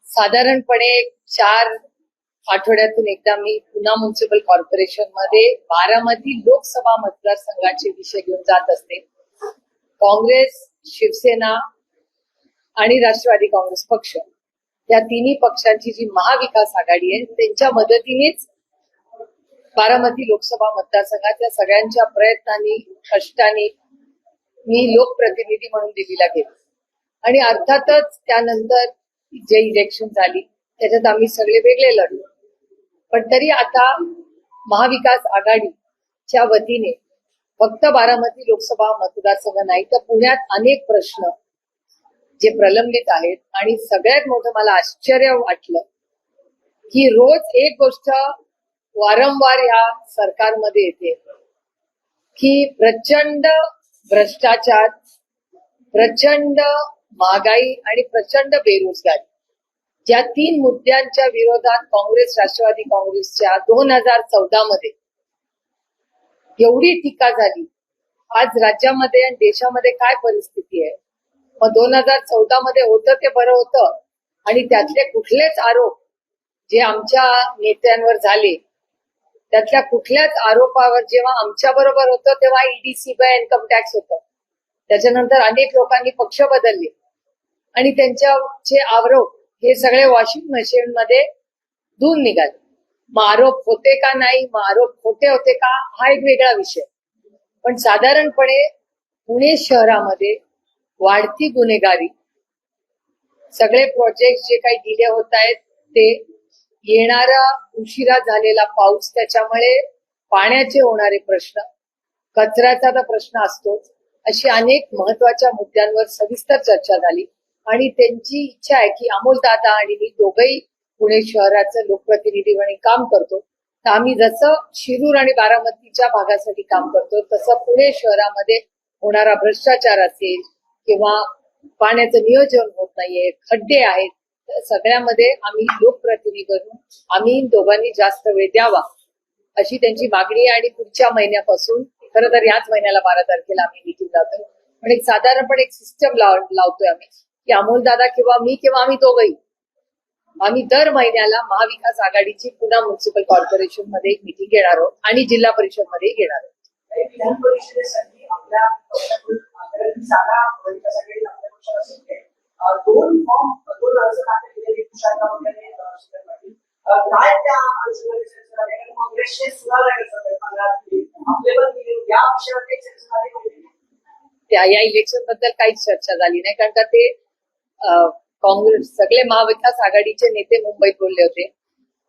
साधारणपणे 4 आठवड्यातून एकदा मी पुणे म्युनिसिपल कॉर्पोरेशन मध्ये बारामती लोकसभा मतदारसंघाचे विषय घेऊन जात असते. काँग्रेस, शिवसेना आणि राष्ट्रवादी काँग्रेस पक्ष या तिन्ही पक्षांची जी महाविकास आघाडी आहे त्यांच्या मदतीनेच बारामती लोकसभा मतदारसंघात या सगळ्यांच्या प्रयत्नांनी कष्टाने मी लोकप्रतिनिधी म्हणून दिल्लीला गेले आणि अर्थातच त्यानंतर जे इलेक्शन झाली त्याच्यात आम्ही सगळे वेगळे लढलो. पण तरी आता महाविकास आघाडीच्या वतीने फक्त बारामती लोकसभा मतदारसंघ नाही तर पुण्यात अनेक प्रश्न जे प्रलंबित आहेत आणि सगळ्यात मोठं मला आश्चर्य वाटलं की रोज एक गोष्ट वारंवार या सरकारमध्ये येते की प्रचंड भ्रष्टाचार, प्रचंड महागाई आणि प्रचंड बेरोजगारी, ज्या 3 मुद्द्यांच्या विरोधात काँग्रेस, राष्ट्रवादी काँग्रेसच्या 2014 मध्ये एवढी टीका झाली. आज राज्यामध्ये आणि देशामध्ये काय परिस्थिती आहे? मग 2014 मध्ये होतं ते बरं होतं आणि त्यातले कुठलेच आरोप जे आमच्या नेत्यांवर झाले त्यातल्या कुठल्याच आरोपावर जेव्हा आमच्या बरोबर होतं तेव्हा ईडी, सीबीआय, इन्कम टॅक्स होतं. त्याच्यानंतर अनेक लोकांनी पक्ष बदलले आणि त्यांच्याचे आरोप हे सगळे वॉशिंग मशीन मध्ये धुवून निघाले. मग आरोप होते का नाही, मग आरोप खोटे होते का, हा एक वेगळा विषय. पण साधारणपणे पुणे शहरामध्ये वाढती गुन्हेगारी, सगळे प्रोजेक्ट जे काही डिले होत आहेत ते, येणारा उशिरा झालेला पाऊस, त्याच्यामुळे पाण्याचे होणारे प्रश्न, कचऱ्याचा तर प्रश्न असतोच, अशी अनेक महत्वाच्या मुद्द्यांवर सविस्तर चर्चा झाली. आणि त्यांची इच्छा आहे की अमोल दादा आणि मी दोघंही पुणे शहराचं लोकप्रतिनिधी म्हणून काम करतो, तर आम्ही जसं शिरूर आणि बारामतीच्या भागासाठी काम करतो तसं पुणे शहरामध्ये होणारा भ्रष्टाचार असेल किंवा पाण्याचं नियोजन होत नाहीये, खड्डे आहेत, सगळ्यामध्ये आम्ही लोकप्रतिनिधी करून आम्ही दोघांनी जास्त वेळ द्यावा अशी त्यांची मागणी आहे. आणि पुढच्या महिन्यापासून, खरं तर याच महिन्याला 12 तारखेला आम्ही मीटिंग लावतोय. पण एक साधारणपणे एक सिस्टम लावतोय आम्ही की अमोल दादा किंवा मी किंवा आम्ही दोघंही आम्ही दर महिन्याला महाविकास आघाडीची पुणे म्युनिसिपल कॉर्पोरेशन मध्ये एक मीटिंग घेणार आहोत आणि जिल्हा परिषद मध्ये घेणार आहोत. या इलेक्शन बद्दल काहीच चर्चा झाली नाही, कारण का ते काँग्रेस सगळे महाविकास आघाडीचे नेते मुंबईत बोलले होते.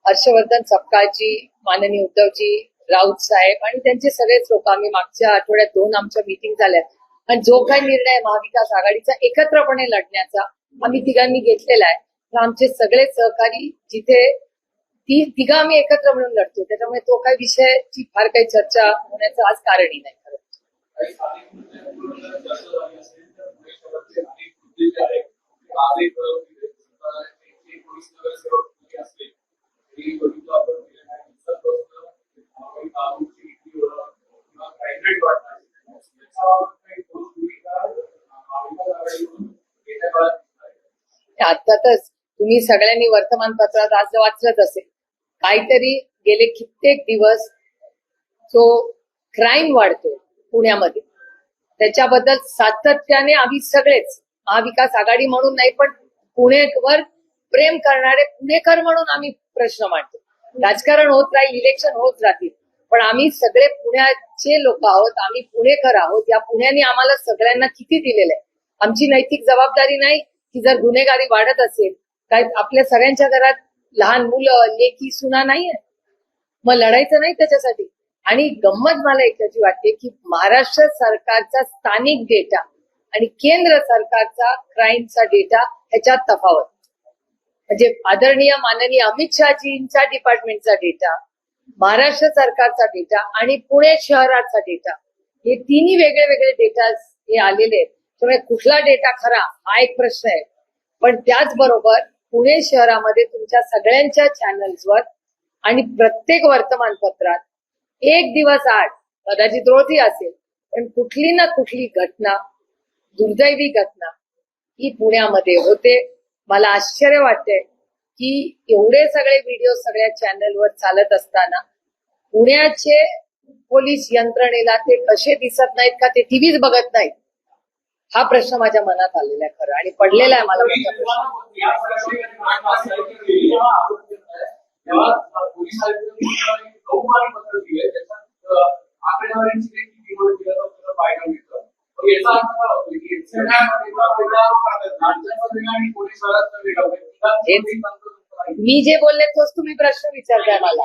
हर्षवर्धन सपकाळजी, माननीय उद्धवजी, राऊत साहेब आणि त्यांचे सगळेच लोक, आम्ही मागच्या आठवड्यात 2 आमच्या मीटिंग झाल्या आणि जो काही निर्णय महाविकास आघाडीचा एकत्रपणे लढण्याचा आम्ही तिघांनी घेतलेला आहे, तर आमचे सगळे सहकारी जिथे तिघं आम्ही एकत्र म्हणून लढतो, त्याच्यामुळे तो काही विषयाची फार काही चर्चा होण्याचं आज कारणही नाही. खरं अर्थातच तुम्ही सगळ्यांनी वर्तमानपत्रात आज वाचलंच असेल, काहीतरी गेले कित्येक दिवस जो क्राईम वाढतो पुण्यामध्ये, त्याच्याबद्दल सातत्याने आम्ही सगळेच महाविकास आघाडी म्हणून नाही पण पुणेवर प्रेम करणारे पुणेकर म्हणून आम्ही प्रश्न मांडतो. राजकारण होत राहील, इलेक्शन होत राहतील, पण आम्ही सगळे पुण्याचे लोक आहोत, आम्ही पुणेकर आहोत. या पुण्याने आम्हाला सगळ्यांना किती दिलेलं आहे. आमची नैतिक जबाबदारी नाही की जर गुन्हेगारी वाढत असेल, काय आपल्या सगळ्यांच्या घरात लहान मुलं, लेकी, सुना नाहीये, मग लढायचं नाही त्याच्यासाठी. आणि गंमत मला एकची वाटते की महाराष्ट्र सरकारचा स्थानिक डेटा आणि केंद्र सरकारचा क्राईमचा डेटा ह्याच्यात तफावत. म्हणजे आदरणीय माननीय अमित शहाजींचा डिपार्टमेंटचा डेटा, महाराष्ट्र सरकारचा डेटा आणि पुणे शहराचा डेटा, हे तिन्ही वेगळे वेगळे डेटा हे आलेले आहेत. त्यामुळे कुठला डेटा खरा हा एक प्रश्न आहे. पण त्याचबरोबर पुणे शहरामध्ये तुमच्या सगळ्यांच्या चॅनल्सवर आणि प्रत्येक वर्तमानपत्रात एक दिवस आड कदाचित रोजही असेल, पण कुठली ना कुठली घटना, दुर्दैवी घटना ही पुण्यामध्ये होते. मला आश्चर्य वाटतंय की एवढे सगळे व्हिडिओ सगळ्या चॅनलवर चालत असताना पुण्याचे पोलीस यंत्रणेला ते कसे दिसत नाहीत का, ते टीव्हीच बघत नाहीत, हा प्रश्न माझ्या मनात आलेला आहे खरं, आणि पडलेला आहे मला माझा मी जे बोलले तोच तुम्ही प्रश्न विचारताय मला.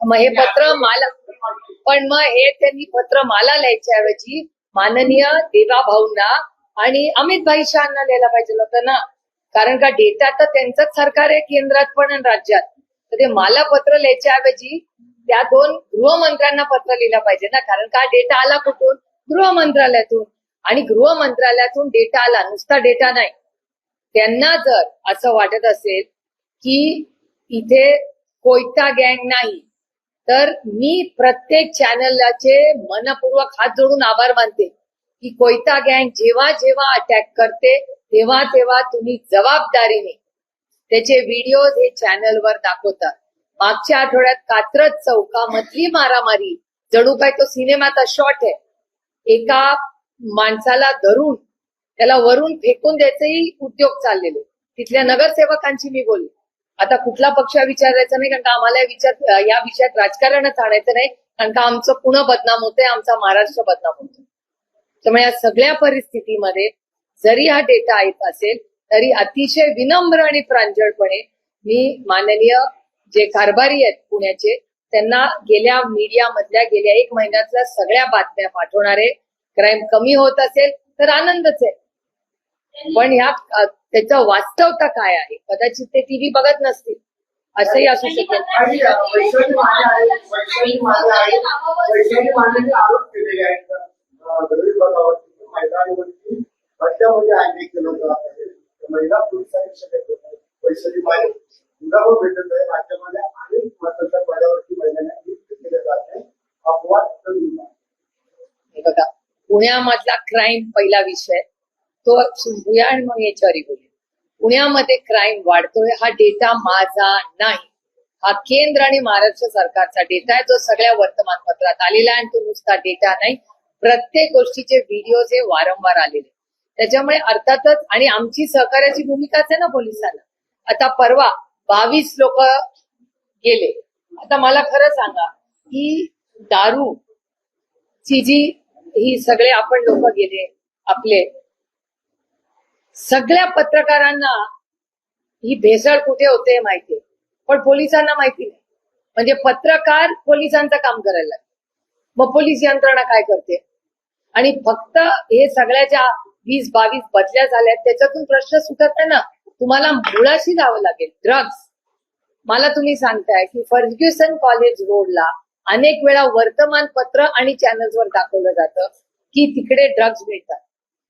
मग हे पत्र मला, पण मग हे त्यांनी पत्र मला लिहायच्या ऐवजी माननीय देवा भाऊंना आणि अमित भाई शहाना लिहायला पाहिजे होतं ना, कारण का डेटा तर त्यांचंच सरकार आहे केंद्रात पण आणि राज्यात. तर ते मला पत्र लिहायच्या ऐवजी त्या दोन गृहमंत्र्यांना पत्र लिहिलं पाहिजे ना, कारण का डेटा आला कुठून? गृह मंत्रालयातून. आणि गृह मंत्रालयातून डेटा आला, नुसता डेटा नाही. त्यांना जर असं वाटत असेल की इथे कोयता गँग नाही, तर मी प्रत्येक चॅनलचे मनपूर्वक हात जोडून आभार मानते की कोयता गँग जेव्हा जेव्हा अटॅक करते तेव्हा तेव्हा तुम्ही जबाबदारीने त्याचे व्हिडिओज हे चॅनलवर दाखवतात. मागच्या आठवड्यात कात्रज चौकामधली मारामारी जणू काय तो सिनेमाचा शॉट आहे. एका माणसाला धरून त्याला वरून फेकून द्यायचेही उद्योग चाललेले. तिथल्या नगरसेवकांची मी बोलली. आता कुठला पक्ष विचारायचा नाही, कारण का आम्हाला या विषयात राजकारणच आणायचं नाही, कारण का आमचं पुणे बदनाम होतंय, आमचा महाराष्ट्र बदनाम होतोय. त्यामुळे या सगळ्या परिस्थितीमध्ये जरी हा डेटा येत असेल तरी अतिशय विनम्र आणि प्रांजळपणे मी माननीय जे कारभारी आहेत पुण्याचे त्यांना गेल्या मीडियामधल्या गेल्या 1 महिन्यातल्या सगळ्या बातम्या पाठवणारे. क्राईम कमी होत असेल तर आनंदच आहे, पण ह्या त्याचं वास्तवता काय आहे कदाचित ते टीव्ही बघत नसतील, असंही असू शकेल. आरोप केलेले आहेत महिला पोलीस अधीक्षक वैशाली माने मुलावर भेटत आहे. राज्यामध्ये अनेक महत्वाच्या पदावरती महिलांना नियुक्त केले जात आहे. अपवाद बघा, पुण्यामधला क्राईम पहिला विषय तो शिंपूया आणि मग याच्यावरही बोलूया. पुण्यामध्ये क्राईम वाढतोय हा डेटा माझा नाही, हा केंद्र आणि महाराष्ट्र सरकारचा डेटा आहे, जो सगळ्या वर्तमानपत्रात आलेला आहे. आणि तो नुसता डेटा नाही, प्रत्येक गोष्टीचे व्हिडिओज हे वारंवार आलेले. त्याच्यामुळे अर्थातच, आणि आमची सहकार्याची भूमिकाच आहे ना पोलिसांना. आता परवा 22 लोक गेले. आता मला खरं सांगा की दारूची जी ही सगळे आपण लोक गेले, आपले सगळ्या पत्रकारांना ही भेसळ कुठे होते माहितीये, पण पोलिसांना माहिती नाही. म्हणजे पत्रकार पोलिसांचं काम करायला लागले. मग पोलीस यंत्रणा काय करते? आणि फक्त हे सगळ्या ज्या 20-22 बदल्या झाल्यात त्याच्यातून प्रश्न सुटत नाही ना, तुम्हाला मुळाशी जावं लागेल. ड्रग्ज, मला तुम्ही सांगताय की फर्ग्युसन कॉलेज रोडला अनेक वेळा वर्तमानपत्र आणि चॅनल्सवर दाखवलं जातं की तिकडे ड्रग्ज मिळतात.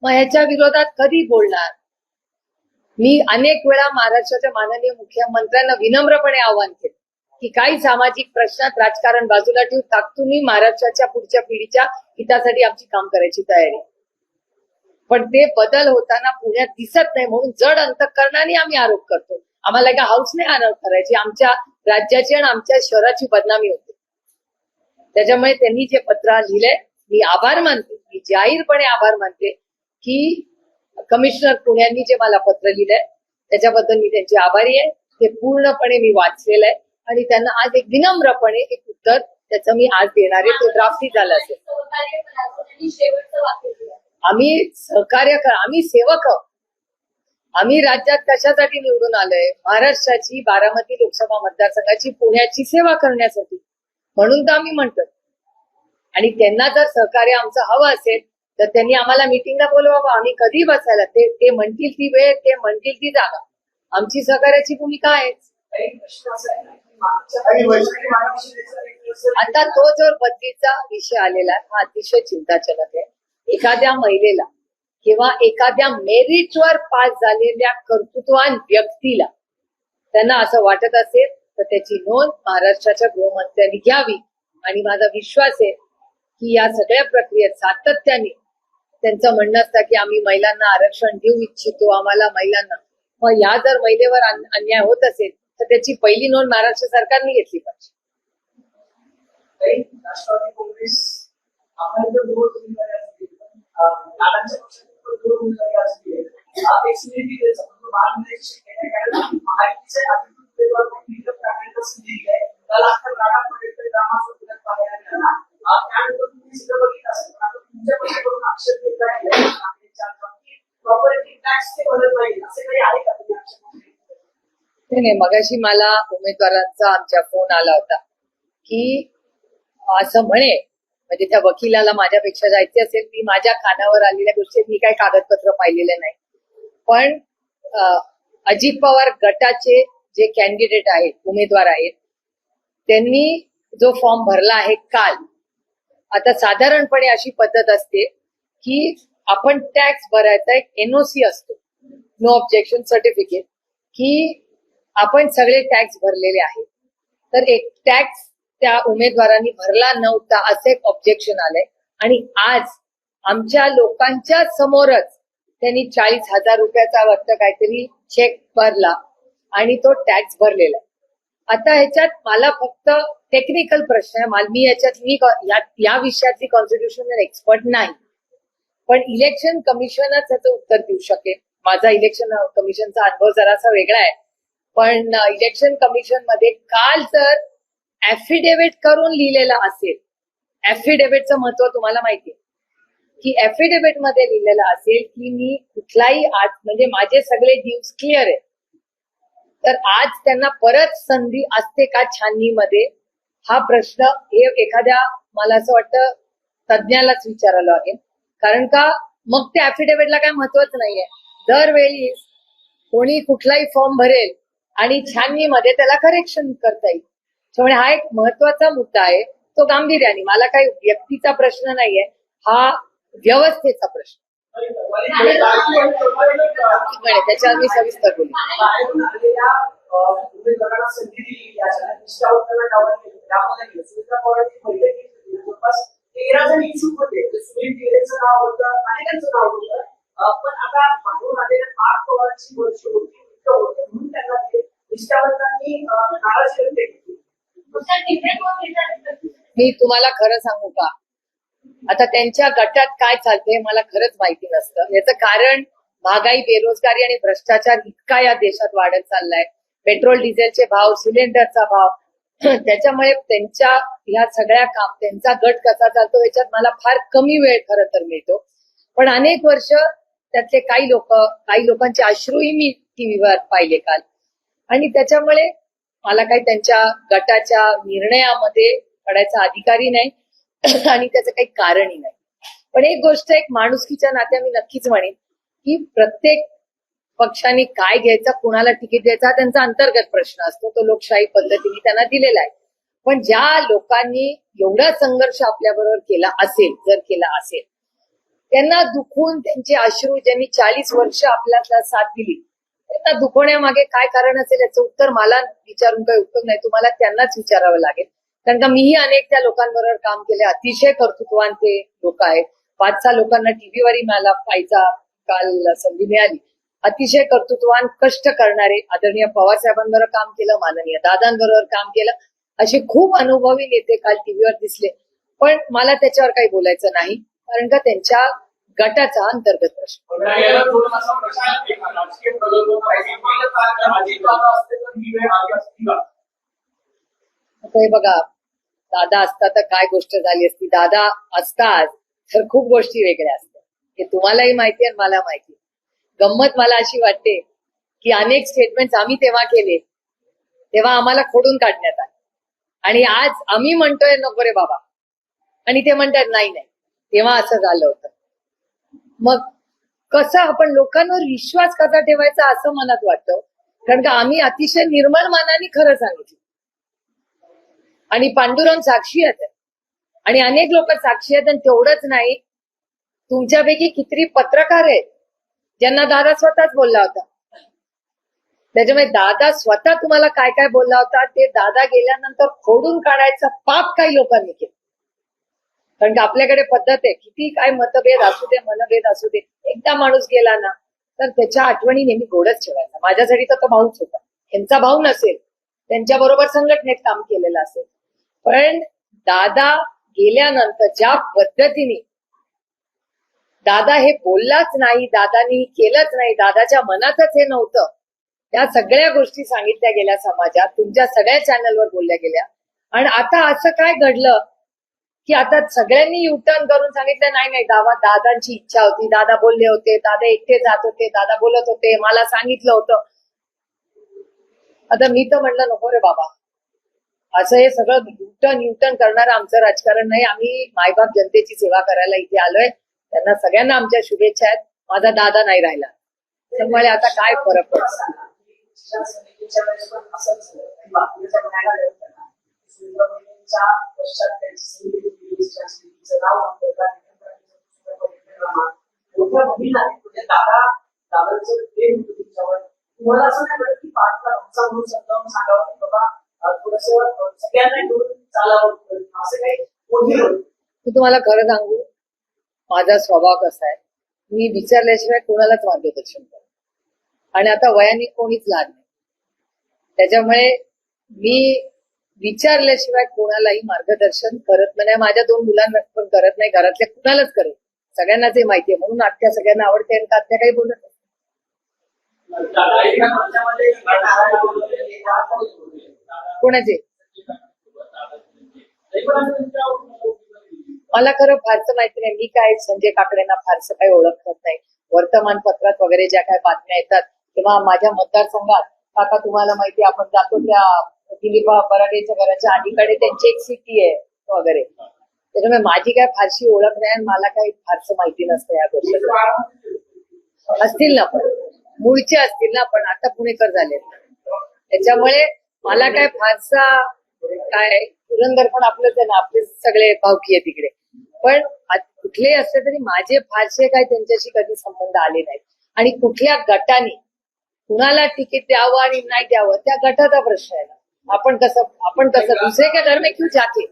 मग ह्याच्या विरोधात कधी बोलणार? मी अनेक वेळा महाराष्ट्राच्या माननीय मुख्यमंत्र्यांना विनम्रपणे आवाहन केलं की काही सामाजिक प्रश्नात राजकारण बाजूला ठेवून ताकदून महाराष्ट्राच्या पुढच्या पिढीच्या हितासाठी आमची काम करायची तयारी. पण ते बदल होताना पुण्यात दिसत नाही, म्हणून जड अंतःकरणाने आम्ही आरोप करतो. आम्हाला एका हाऊसने आरोप करायची, आमच्या राज्याची आणि आमच्या शहराची बदनामी होते. त्याच्यामुळे त्यांनी जे पत्र लिहिलंय मी आभार मानते, मी जाहीरपणे आभार मानते की कमिशनर पुण्यांनी जे मला पत्र लिहिलंय त्याच्याबद्दल मी त्यांची आभारी आहे. ते पूर्णपणे मी वाचलेलं आहे आणि त्यांना आज एक विनम्रपणे एक उत्तर त्याचं मी आज देणार आहे. ते ड्राफ्टही झालं असेल. आम्ही सहकार्य आम्ही सेवक आहोत. आम्ही राज्यात कशासाठी निवडून आलोय? महाराष्ट्राची 12मती लोकसभा मतदारसंघाची पुण्याची सेवा करण्यासाठी, म्हणून तर आम्ही म्हणतो. आणि त्यांना जर सहकार्य आमचं हवं असेल तर त्यांनी आम्हाला मिटिंगला बोलवावं. आम्ही कधी बसायला, ते म्हणतील ती वेळ, ते म्हणतील ती जागा. आमची सहकार्याची भूमिका आहेच. आता तो जो बदलीचा विषय आलेला हा अतिशय चिंताजनक आहे. एखाद्या महिलेला किंवा एखाद्या मेरिटवर पास झालेल्या कर्तृत्वान व्यक्तीला त्यांना असं वाटत असेल तर त्याची नोंद महाराष्ट्राच्या गृहमंत्र्यांनी घ्यावी. आणि माझा विश्वास आहे की या सगळ्या प्रक्रियेत सातत्याने त्यांचं म्हणणं असतं की आम्ही महिलांना आरक्षण देऊ इच्छितो, आम्हाला महिलांना. मग या जर महिलेवर अन्याय होत असेल तर त्याची पहिली नोंद महाराष्ट्र सरकारने घेतली पाहिजे. राष्ट्रवादी काँग्रेस आपण जर दोन उमेदवारी असतील, दादांच्या पक्षात दोन उमेदवारी असतील, एक सुनील परंतु महाविकास महायुतीचे अधिकृत उमेदवार म्हणून विक्रम ठाकरेंना संधी दिली आहे. त्याला आता रागात मध्ये ड्रामा पाहायला मिळाला. त्यानंतर तुम्ही सगळं बघितलं असेल, पण आता तुमच्या पक्षाकडून आक्षेप घेत आहे प्रॉपर्टी टॅक्सचे बदल नाही, असे काही आहे का तुम्ही आक्षेप? नाही, मगाशी मला उमेदवारांचा आमच्या फोन आला होता की असं म्हणे, म्हणजे त्या वकिलाला माझ्यापेक्षा जायचे असेल, मी माझ्या कानावर आलेल्या गोष्टीत मी काही कागदपत्र पाहिलेले नाही. पण अजित पवार गटाचे जे कॅन्डिडेट आहेत, उमेदवार आहेत, त्यांनी जो फॉर्म भरला आहे काल, आता साधारणपणे अशी पद्धत असते की आपण टॅक्स भरायचा एक एनओसी असतो, नो ऑब्जेक्शन सर्टिफिकेट, की आपण सगळे टॅक्स भरलेले आहेत. तर एक टॅक्स त्या उमेदवारांनी भरला नव्हता असं एक ऑब्जेक्शन आलंय. आणि आज आमच्या लोकांच्या समोरच त्यांनी 40,000 रुपयाचा वाटतं काहीतरी चेक भरला आणि तो टॅक्स भरलेला आहे. आता ह्याच्यात मला फक्त टेक्निकल प्रश्न आहे, मी या विषयातली कॉन्स्टिट्यूशनल एक्सपर्ट नाही, पण इलेक्शन कमिशनच याचं उत्तर देऊ शकेल. माझा इलेक्शन कमिशनचा अनुभव जरासा वेगळा आहे, पण इलेक्शन कमिशन मध्ये काल जर ऍफिडेव्हिट करून लिहिलेलं असेल, ऍफिडेव्हिटचं महत्व तुम्हाला माहिती आहे की ऍफिडेव्हिट मध्ये लिहिलेलं असेल की मी कुठलाही आज म्हणजे माझे सगळे ड्यूज क्लिअर आहे, तर आज त्यांना परत संधी असते का छाननीमध्ये, हा प्रश्न हे एखाद्या मला असं वाटतं तज्ज्ञालाच विचारायला लागेल. कारण का मग त्या ऍफिडेव्हिटला काय महत्वच नाहीये. दरवेळी कोणी कुठलाही फॉर्म भरेल आणि छाननीमध्ये त्याला करेक्शन करता येईल. त्यामुळे हा एक महत्वाचा मुद्दा आहे, तो गांभीर्याने, मला काही व्यक्तीचा प्रश्न नाहीये, हा व्यवस्थेचा प्रश्न. त्याच्यावर मी सविस्तर बोलू. उमेदवारांना संधी दिली, निष्ठावंतांना डावललं, 13 जण इच्छुक होते. सुनील टिरेचं नाव होतं, अनेकांचं नाव होतं, पण आता बाहेरून आलेल्या 8 पवारांची वर्ष होती म्हणून त्यांना निष्ठावंतांनी नाराजी व्यक्त केली. मी तुम्हाला खरं सांगू का, आता त्यांच्या गटात काय चालतंय मला खरंच माहिती नसतं. याचं कारण महागाई, बेरोजगारी आणि भ्रष्टाचार इतका या देशात वाढत चाललाय. पेट्रोल डिझेलचे भाव, सिलेंडरचा भाव, त्याच्यामुळे त्यांच्या ह्या सगळ्या त्यांचा गट कसा चालतो याच्यात मला फार कमी वेळ खरं तर मिळतो. पण अनेक वर्ष त्यातले काही लोकांचे अश्रूही मी टीव्हीवर पाहिले काल, आणि त्याच्यामुळे मला काही त्यांच्या गटाच्या निर्णयामध्ये पडायचा अधिकारही नाही आणि त्याचं काही कारणही नाही. पण एक गोष्ट, एक माणुसकीच्या नात्या मी नक्कीच म्हणेन की प्रत्येक पक्षाने काय घ्यायचा, कुणाला तिकीट द्यायचा, हा त्यांचा अंतर्गत प्रश्न असतो, तो लोकशाही पद्धतीने त्यांना दिलेला आहे. पण ज्या लोकांनी एवढा संघर्ष आपल्याबरोबर केला असेल, जर केला असेल, त्यांना दुखून त्यांचे अश्रू, ज्यांनी 40 वर्ष आपल्याला साथ दिली, त्यांना दुखवण्यामागे काय कारण असेल याचं उत्तर मला विचारून काही उपयोग नाही, तुम्हाला त्यांनाच विचारावं लागेल. कारण का मीही अनेक त्या लोकांबरोबर काम केले, अतिशय कर्तृत्वान ते लोक आहेत. 5-6 लोकांना टीव्हीवरही मला पाहायचा काल संधी मिळाली. अतिशय कर्तृत्वान, कष्ट करणारे, आदरणीय पवार साहेबांबरोबर काम केलं, माननीय दादांबरोबर काम केलं, असे खूप अनुभवी नेते काल टीव्हीवर दिसले. पण मला त्याच्यावर काही बोलायचं नाही, कारण का त्यांच्या गटाचा अंतर्गत प्रश्न. आता हे बघा, दादा असता तर काय गोष्ट झाली असती, दादा असतात तर खूप गोष्टी वेगळ्या असतात, हे तुम्हालाही माहिती आहे मला माहिती. गंमत मला अशी वाटते की अनेक स्टेटमेंट आम्ही तेव्हा केले, तेव्हा आम्हाला खोडून काढण्यात आले, आणि आज आम्ही म्हणतोय नको रे बाबा, आणि ते म्हणतात नाही नाही तेव्हा असं झालं होतं. मग कसं आपण लोकांवर विश्वास कसा ठेवायचा असं मनात वाटतं, कारण का आम्ही अतिशय निर्मळ मनाने खरं सांगितलं, आणि पांडुरंग साक्षी आहेत आणि अनेक लोक साक्षी आहेत. आणि तेवढंच नाही, तुमच्यापैकी किती पत्रकार आहेत ज्यांना दादा स्वतःच बोलला होता त्याच्यामुळे दादा स्वतः तुम्हाला काय काय बोलला होता ते दादा गेल्यानंतर खोडून काढायचं पाप काही लोकांनी केलं. कारण की आपल्याकडे पद्धत आहे, किती काय मतभेद असू दे, मनभेद असू दे, एकदा माणूस गेला ना तर त्याच्या आठवणी नेहमी गोडच ठेवायचा. माझ्यासाठी तर तो भाऊच होता. त्यांचा भाऊ नसेल, त्यांच्या बरोबर संघटनेत काम केलेलं असेल, पण दादा गेल्यानंतर ज्या पद्धतीने दादा हे बोललाच नाही, दादानी केलंच नाही, दादाच्या मनातच हे नव्हतं, त्या सगळ्या गोष्टी सांगितल्या गेल्या समाजात, तुमच्या सगळ्या चॅनलवर बोलल्या गेल्या. आणि आता असं काय घडलं की आता सगळ्यांनी युटर्न करून सांगितलं नाही नाही, दादांची इच्छा होती, दादा बोलले होते, दादा एकटे जात होते, दादा बोलत होते, मला सांगितलं होतं. आता मी तर म्हणलं नको रे बाबा, असं हे सगळं युटर्न करणारं आमचं राजकारण नाही. आम्ही मायबाप जनतेची सेवा करायला इथे आलोय. त्यांना सगळ्यांना आमच्या शुभेच्छा आहेत. माझा दादा नाही राहिला, त्यामुळे आता काय फरक पडतो. शिक्षण समितीच्या वेळेस पण असंच झालं. आणि बातमीच्या म्हणायला गेलं त्यांना सुरुवातीच्या वर्षात त्यांची समिती केली, शिक्षण समितीचं नाव मोठ्या बहीण आहे, म्हणजे दादांचं प्रेम होतं तुमच्यावर. तुम्हाला असं नाही वाटत की पाठला भाषा म्हणून समजावून सांगावं की बाबा थोडस सगळ्यांना घेऊन चालावं, असं काही कोणी होतं? मी तुम्हाला खरं सांगू, माझा स्वभाव कसा आहे, मी विचारल्याशिवाय कोणालाच मार्गदर्शन करतो. आणि आता वयाने कोणीच लहान नाही, त्याच्यामुळे मी विचारल्याशिवाय कोणालाही मार्गदर्शन करत नाही. माझ्या 2 मुलांना पण करत नाही, घरातल्या कुणालाच करत, सगळ्यांनाच हे माहितीये. म्हणून आत्या सगळ्यांना आवडते आणि आत्या काही बोलत नाही. कोणाचे मला खरं फारसं माहिती नाही. मी काय संजय काकडेंना फारसं काही ओळखत नाही. वर्तमानपत्रात वगैरे ज्या काही बातम्या येतात तेव्हा माझ्या मतदारसंघात, काका तुम्हाला माहिती आहे, आपण जातो त्या दिलीप बराडेच्या घराच्या अलीकडे त्यांची एक सिटी आहे वगैरे, त्याच्यामुळे माझी काय फारशी ओळख नाही आणि मला काही फारसं माहिती नसतं या गोष्टी. असतील ना, पण मूळचे असतील ना, पण आता पुणेकर झाले, त्याच्यामुळे मला काय फारसा काय पुरंदर पण आपलंच आहे ना, आपले सगळे भावकी आहे तिकडे. पण कुठलेही असले तरी माझे फारसे काय त्यांच्याशी कधी संबंध आले नाहीत. आणि कुठल्या गटाने कुणाला तिकीट द्यावं आणि नाही द्यावं त्या गटाचा प्रश्न आहे ना. आपण कसं दुसरे के घर में क्यों जाके.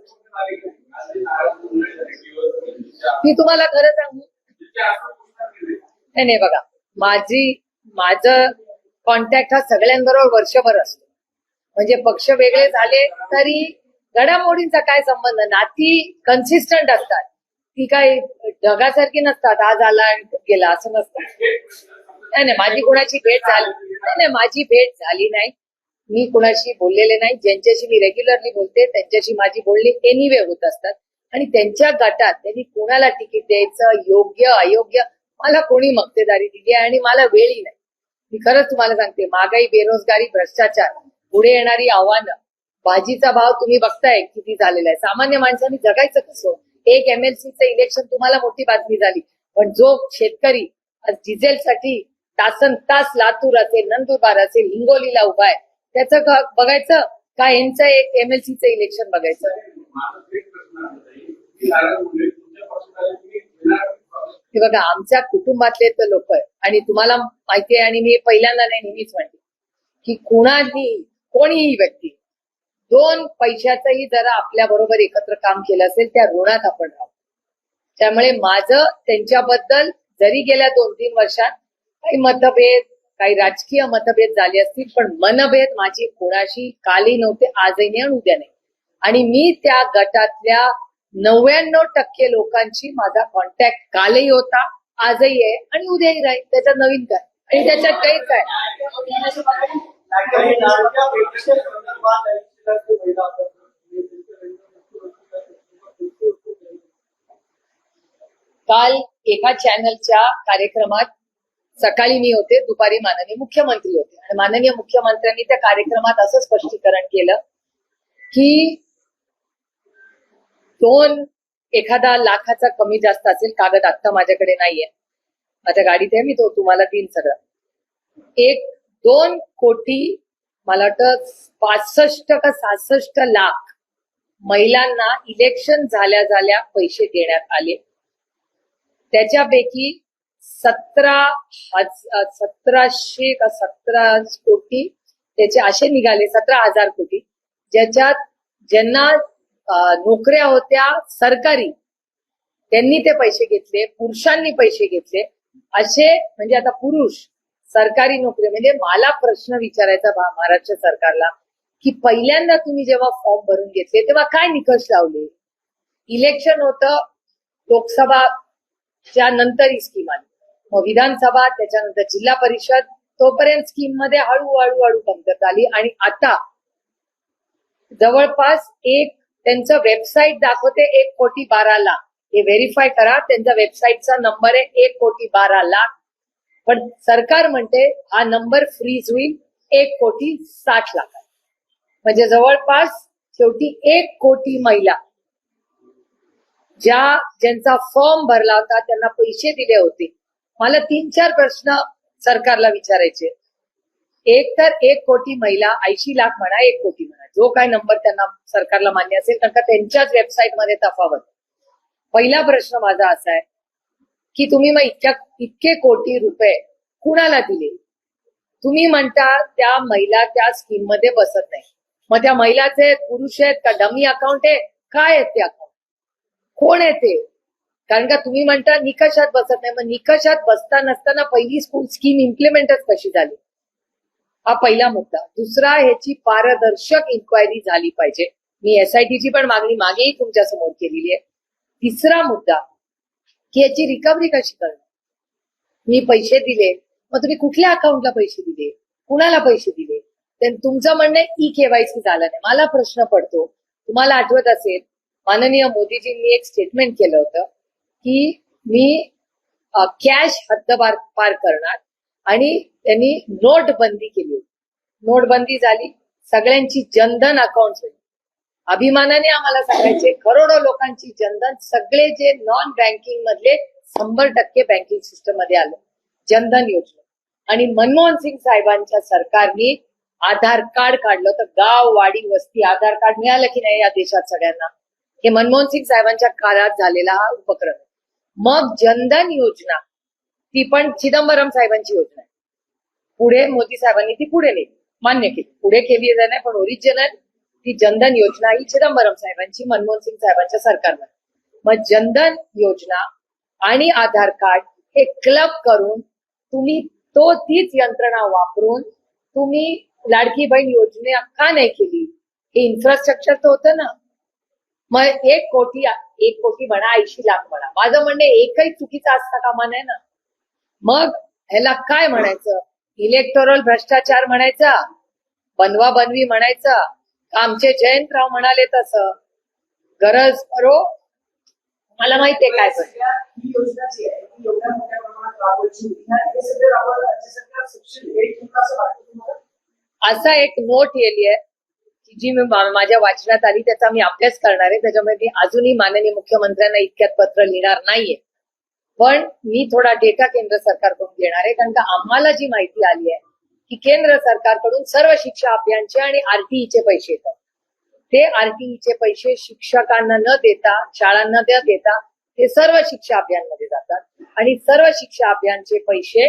मी तुम्हाला खरं सांगू, नाही बघा, माझं कॉन्टॅक्ट हा सगळ्यांबरोबर वर्षभर असतो. म्हणजे पक्ष वेगळे झाले तरी घडामोडींचा काय संबंध, नाती कन्सिस्टंट असतात, ती काय ढगासारखी नसतात, आज आला आणि गेला असं नसतं. नाही, माझी कुणाची भेट झाली नाही, माझी भेट झाली नाही. मी कुणाशी बोललेले नाही. ज्यांच्याशी मी रेग्युलरली बोलते त्यांच्याशी माझी बोलणी एनिवे होत असतात. आणि त्यांच्या गटात त्यांनी कोणाला तिकीट द्यायचं, योग्य अयोग्य, मला कोणी मक्तेदारी दिली आहे आणि मला वेळही नाही. मी खरंच तुम्हाला सांगते, महागाई, बेरोजगारी, भ्रष्टाचार, पुढे येणारी आव्हानं, भाजीचा भाव तुम्ही बघताय किती झालेला आहे. सामान्य माणसांनी जगायचं कसं. एक MLCचं इलेक्शन तुम्हाला मोठी बातमी झाली, पण जो शेतकरी आज डिझेलसाठी तासन तास लातूर असेल, नंदुरबार असेल, हिंगोलीला उभा आहे, त्याचं बघायचं का यांचं एक MLCचं इलेक्शन बघायचं. हे बघा, आमच्या कुटुंबातले तर लोक आहे आणि तुम्हाला माहिती आहे, आणि मी पहिल्यांदा नाही नेहमीच म्हणते की कोणीही व्यक्ती 2 पैशाचंही जरा आपल्या बरोबर एकत्र काम केलं असेल त्या ऋणात आपण राहू. त्यामुळे माझं त्यांच्याबद्दल जरी गेल्या 2-3 वर्षात काही मतभेद, काही राजकीय मतभेद झाले असतील, पण मनभेद माझी कोणाशी कालही नव्हते, आजही नाही आणि उद्या नाही. आणि मी त्या गटातल्या 99% लोकांशी माझा कॉन्टॅक्ट कालही होता, आजही आहे आणि उद्याही राहील. त्याच्यात नवीन काय आणि त्याच्यात काहीच काय. काल एका चॅनलच्या कार्यक्रमात सकाळी मी होते, दुपारी माननीय मुख्यमंत्री होते आणि माननीय मुख्यमंत्र्यांनी त्या कार्यक्रमात असं स्पष्टीकरण केलं की एखादा लाखाचा कमी जास्त असेल, कागद आता माझ्याकडे नाहीये, माझ्या गाडीत आहे, मी तो तुम्हाला देईन सगळं. 1-2 कोटी, मला वाटतं 65 का 66 लाख महिलांना इलेक्शन झाल्या पैसे देण्यात आले. त्याच्यापैकी 1700 का 17 कोटी त्याचे असे निघाले, 17,000 कोटी, ज्याच्यात ज्यांना नोकऱ्या होत्या सरकारी त्यांनी ते पैसे घेतले, पुरुषांनी पैसे घेतले, असे म्हणजे आता पुरुष सरकारी नोकरी. म्हणजे मला प्रश्न विचारायचा महाराष्ट्र सरकारला की पहिल्यांदा तुम्ही जेव्हा फॉर्म भरून घेतले तेव्हा काय निकष लावले? इलेक्शन होतं, लोकसभाच्या नंतर ही स्कीम आली, मग विधानसभा, त्याच्यानंतर जिल्हा परिषद, तोपर्यंत स्कीम मध्ये हळूहळू कमतरता आली आणि आता जवळपास त्यांचं वेबसाईट दाखवते 1,12,00,000. हे व्हेरीफाय करा, त्यांचा वेबसाईटचा नंबर आहे 1,12,00,000. पण सरकार म्हणते हा नंबर फ्रीज होईल 1,60,00,000. म्हणजे जवळपास शेवटी 1 कोटी महिला ज्यांचा फॉर्म भरला होता त्यांना पैसे दिले होते. मला 3-4 प्रश्न सरकारला विचारायचे. एक तर 1 कोटी महिला, 80 लाख म्हणा, 1 कोटी म्हणा, जो काय नंबर त्यांना सरकारला मान्य असेल, कारण का त्यांच्याच वेबसाईटमध्ये तफावत. पहिला प्रश्न माझा असा आहे की तुम्ही मग इतके कोटी रुपये कुणाला दिले? तुम्ही म्हणता त्या महिला त्या स्कीम मध्ये बसत नाही, मग त्या महिलाचे पुरुष आहेत का, डमी अकाउंट आहे, काय आहेत ते अकाउंट, कोण आहे ते? कारण का तुम्ही म्हणता निकषात बसत नाही, मग निकषात बसता नसताना पहिली स्कीम इम्प्लिमेंटच कशी झाली? हा पहिला मुद्दा. दुसरा, ह्याची पारदर्शक इन्क्वायरी झाली पाहिजे. मी एसआयटीची पण मागणी मागेही तुमच्या समोर केलेली आहे. तिसरा मुद्दा की याची रिकव्हरी कशी करणार? मी पैसे दिले, मग तुम्ही कुठल्या अकाउंटला पैसे दिले, कुणाला पैसे दिले? तुमचं म्हणणं ई केवायसी झालं नाही. मला प्रश्न पडतो, तुम्हाला आठवत असेल माननीय मोदीजींनी एक स्टेटमेंट केलं होतं की मी कॅश हद्दपार पार करणार, आणि त्यांनी नोटबंदी केली होती. नोटबंदी झाली, सगळ्यांची जनधन अकाउंट होती. अभिमानाने आम्हाला सांगायचे करोडो लोकांची जनधन, सगळे जे नॉन बँकिंग मधले 100% बँकिंग सिस्टम मध्ये आलं, जनधन योजना. आणि मनमोहन सिंग साहेबांच्या सरकारने आधार कार्ड काढलं तर गाव, वाडी, वस्ती आधार कार्ड मिळालं की नाही या देशात सगळ्यांना? हे मनमोहन सिंग साहेबांच्या काळात झालेला हा उपक्रम. मग जनधन योजना, ती पण चिदंबरम साहेबांची योजना आहे. पुढे मोदी साहेबांनी ती पुढे नेली, मान्य केली, पुढे केली नाही, पण ओरिजिनल ती जनधन योजना ही चिदंबरम साहेबांची, मनमोहन सिंग साहेबांच्या सरकारमध्ये. मग जनधन योजना आणि आधार कार्ड हे क्लब करून तुम्ही तीच यंत्रणा वापरून तुम्ही लाडकी बहीण योजना का नाही केली? हे इन्फ्रास्ट्रक्चर तर होतं ना. मग 1 कोटी म्हणा, 80 लाख म्हणा, माझं म्हणणं एकही चुकीचा असता कामा नये ना. मग ह्याला काय म्हणायचं? इलेक्टोरल भ्रष्टाचार म्हणायचा, बनवा बनवी म्हणायचा, आमचे जयंतराव म्हणाले तसं गरज करो. मला माहितीये काय पण ही योजना जी आहे ती एवढ्या मोठ्या प्रमाणात राबवायची होती आणि हे सगळे राबवायला राज्य सरकार सक्षम आहे असं वाटतं तुम्हाला? असा एक नोट येली आहे की जी माझ्या वाचनात आली, त्याचा मी अभ्यास करणार आहे. त्याच्यामुळे मी अजूनही माननीय मुख्यमंत्र्यांना इतक्यात पत्र लिहिणार नाहीये, पण मी थोडा डेटा केंद्र सरकारकडून घेणार आहे. कारण का आम्हाला जी माहिती आली आहे की केंद्र सरकारकडून सर्व शिक्षा अभियानचे आणि आरटीईचे पैसे येतात. ते आरटीईचे पैसे शिक्षकांना न देता, शाळांना न देता ते सर्व शिक्षा अभियानमध्ये जातात आणि सर्व शिक्षा अभियानचे पैसे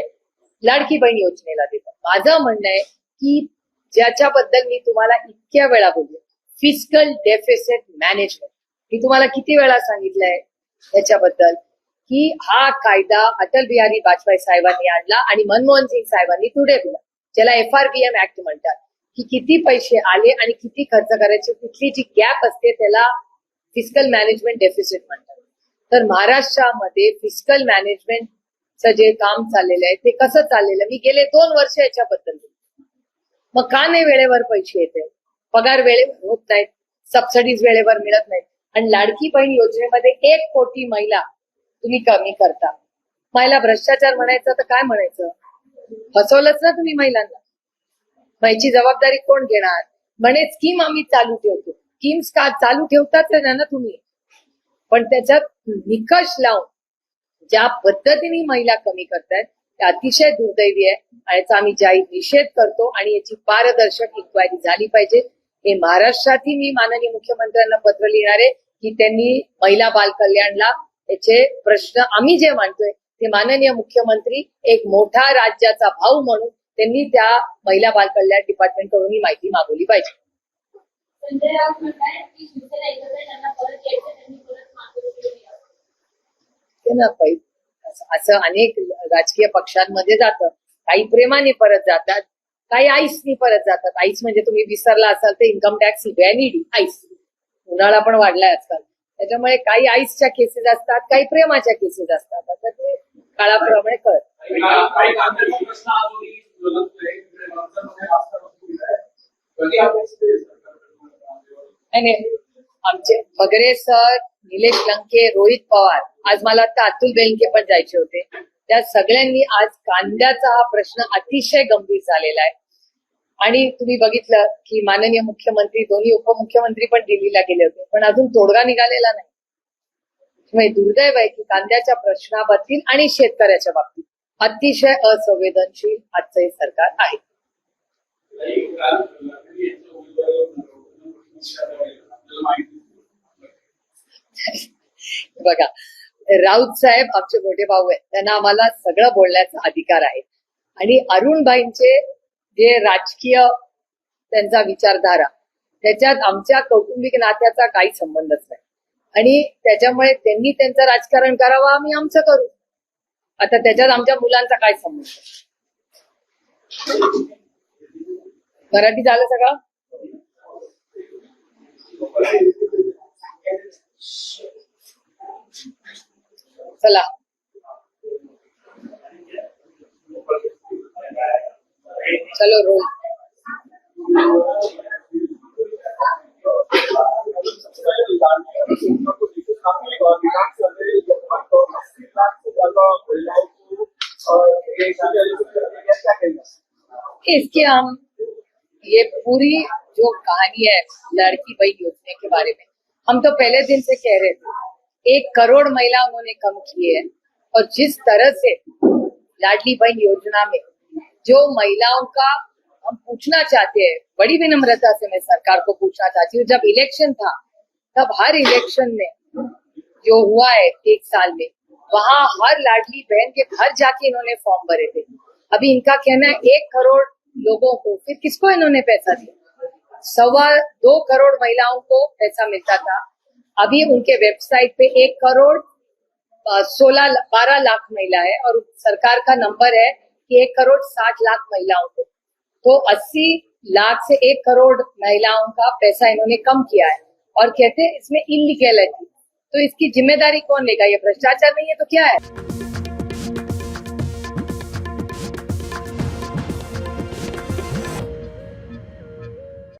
लाडकी बहीण योजनेला देतात. माझं म्हणणं आहे की ज्याच्याबद्दल मी तुम्हाला इतक्या वेळा बोलले, फिस्कल डेफिसिट मॅनेजमेंट, मी तुम्हाला किती वेळा सांगितलंय त्याच्याबद्दल की हा कायदा अटल बिहारी वाजपेयी साहेबांनी आणला आणि मनमोहन सिंग साहेबांनी पुढे दिला, ज्याला FRBM ऍक्ट म्हणतात, की किती पैसे आले आणि किती खर्च करायचे, कुठली जी गॅप असते त्याला फिस्कल मॅनेजमेंट डेफिसिट म्हणतात. तर महाराष्ट्रामध्ये फिस्कल मॅनेजमेंटचं जे काम चाललेलं आहे ते कसं चाललेलं, मी गेले 2 वर्ष याच्याबद्दल. मग का नाही वेळेवर पैसे येते, पगार वेळेवर होत नाहीत, सबसिडीज वेळेवर मिळत नाहीत, आणि लाडकी बहीण योजनेमध्ये 1 कोटी महिला तुम्ही कमी करता. महिला भ्रष्टाचार म्हणायचं तर काय म्हणायचं? फसवलंच ना तुम्ही महिलांना. मग याची जबाबदारी कोण घेणार? म्हणे स्कीम आम्ही चालू ठेवतो. स्कीम्स का चालू ठेवताच ना तुम्ही, पण त्याच्यात निकष लावून ज्या पद्धतीने महिला कमी करतायत ते अतिशय दुर्दैवी आहे. याचा आम्ही जाहीर निषेध करतो आणि याची पारदर्शक इन्क्वायरी झाली पाहिजे. हे महाराष्ट्रातही मी माननीय मुख्यमंत्र्यांना पत्र लिहिणार आहे की त्यांनी महिला बाल कल्याणला याचे प्रश्न आम्ही जे मांडतोय की माननीय मुख्यमंत्री एक मोठा राज्याचा भाऊ म्हणून त्यांनी त्या महिला बाल कल्याण डिपार्टमेंटकडून ही माहिती मागवली पाहिजे. संजय राऊत म्हणताय की शिवसेना एकत्र आहे, त्यांना परत यायचं, त्यांनी परत मातोश्रीवर यावं. हे ना असं अनेक राजकीय पक्षांमध्ये जातं. काही प्रेमाने परत जातात, काही आईसनी परत जातात. आईस म्हणजे तुम्ही विसरला असाल तर इन्कम टॅक्स व्हॅनिटी आईस. उन्हाळा पण वाढलाय आजकाल, त्याच्यामुळे काही आईसच्या केसेस असतात, काही प्रेमाच्या केसेस असतात. आता ते काळाप्रमाणे कळत. काही कांद्याचा प्रश्न अजूनही उलगडतोय. माणसांमध्ये आस्था बसलेली आहे. कधी आपण आणि आमचे भगरे सर, निलेश लंके, रोहित पवार, आज मला वाटतं अतुल बेनके पण जायचे होते. त्या सगळ्यांनी आज कांद्याचा हा प्रश्न अतिशय गंभीर झालेला आहे. आणि तुम्ही बघितलं की माननीय मुख्यमंत्री, दोन्ही उपमुख्यमंत्री पण दिल्लीला गेले होते, पण अजून तोडगा निघालेला नाही. त्यामुळे दुर्दैव आहे की कांद्याच्या प्रश्नाबाबतीत आणि शेतकऱ्याच्या बाबतीत अतिशय असंवेदनशील आजचं हे सरकार आहे. बघा, राऊत साहेब आमचे मोठे भाऊ आहेत, त्यांना आम्हाला सगळं बोलण्याचा अधिकार आहे. आणि अरुणभाईंचे जे राजकीय त्यांचा विचारधारा, त्याच्यात आमच्या कौटुंबिक नात्याचा काही संबंधच नाही. आणि त्याच्यामुळे त्यांनी त्यांचं राजकारण करावं, आम्ही आमचं करू. आता त्याच्यात आमच्या मुलांचा काय संबंध? मराठी झालं सगळं. चला, चलो रोल. इसके हम ये पूरी जो कहानी है लड़की बहन योजना के बारे में, हम तो पहले दिन से कह रहे थे 1 करोड़ महिला उन्होंने कम किए हैं. और जिस तरह से लाडली बहन योजना में जो महिलाओं का हम पूछना चाहते हैं, बड़ी विनम्रता से मैं सरकार को पूछना चाहती हूँ, जब इलेक्शन था तब हर इलेक्शन में जो हुआ है 1 साल में, वहां हर लाडली बहन के घर जाके इन्होंने फॉर्म भरे थे. अभी इनका कहना है 1 करोड़ लोगों को, फिर किसको इन्होंने पैसा दिया? 2.25 करोड़ महिलाओं को पैसा मिलता था. अभी उनके वेबसाइट पे 1 करोड़ 12 लाख महिला है और सरकार का नंबर है कि 1 करोड़ 60 लाख महिलाओं को. तो 80 लाख से 1 करोड़ महिलाओं का पैसा इन्होंने कम किया है और कहते हैं इसमें इलीगैलिटी. तो इसकी जिम्मेदारी कौन लेगा? ये भ्रष्टाचार नहीं है तो क्या है?